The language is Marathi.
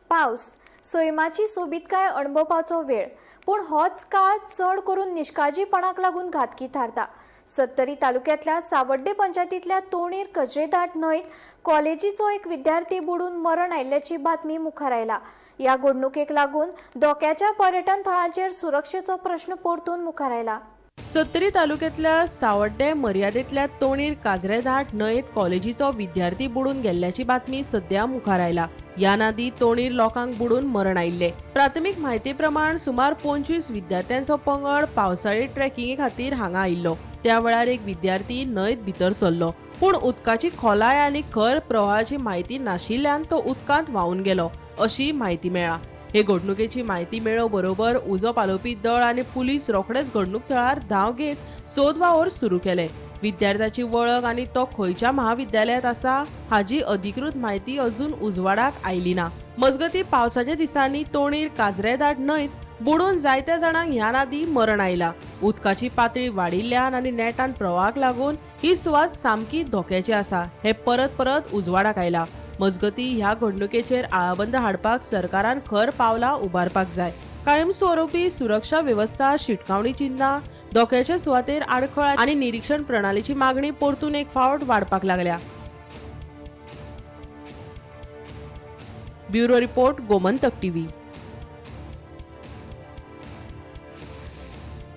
पावस सैमाची सोबीतकाय अणभवपाचो वेळ, पूण होच काळ चड करून निश्काळजीपणाक लागून घातकी थारता। सत्तरी तालुक्यातल्या सावड्डे पंचायतींतल्या तोणीर कजरेदाट न्हंयत कॉलेजीचो एक विद्यार्थी बुडून मरण आयिल्ल्याची बातमी मुखार आयला। ह्या घडणुकेक लागून धोक्याच्या पर्यटन थळांचेर सुरक्षेचो प्रश्न परतून मुखार आयला। सत्तरी तालुक्यातल्या सावड्डे मर्यादेंतल्या तोणीर काजरेधाट न्हंयत कॉलेजीचो विद्यार्थी बुडून गेल्ल्याची बातमी सध्या मुखार आयला। या नदी तोणीर लोकांक बुडून मरण आयिल्ले। प्राथमीक म्हायती प्रमाण सुमार 25 विद्यार्थ्यांचो पंगड पावसाळी ट्रेकिंगे खातीर हांगा आयिल्लो। त्या वेळार एक विद्यार्थी न्हंयत भितर सरलो, पूण उदकाची खोलाय आनी खर प्रवाहाची म्हायती नाशिल्ल्यान तो उदकांत व्हांवून गेलो, अशी म्हायती मेळ्ळा। हे घडणुकेची म्हायती मेळ्ळो बरोबर उजो पालोवपी दळ आनी पुलीस रोखडेच घडणूक थळार धांव घेत सोद वावर सुरू केले। विद्यार्थ्याची वळख आनी तो खंयच्या महाविद्यालयात आसा हाची अधिकृत म्हायती अजून उजवाडाक आयली ना। मजगती पावसाच्या दिसांनी तोणीर काजरेधाट न्हंयत बुडून जायत्या जाणांक ह्या नदी मरण आयला। उदकाची पातळी वाडिल्ल्यान आनी नेटान प्रवाहाक लागून ही सुवात सामकी धोक्याची आसा हे परत परत उजवाडाक आयला। मजगती ह्या घडणुकेचेर आळाबंद हाडपाक सरकारान खर पावलां उबारपाक जाय। कायमस्वरूपी सुरक्षा व्यवस्था, शिटकावणी चिन्हां, धोक्याच्या सुवातेर आडखळ आनी निरीक्षण प्रणालीची मागणी परतून एक फावट वाडपाक लागल्या। Bureau report, Gomantak TV.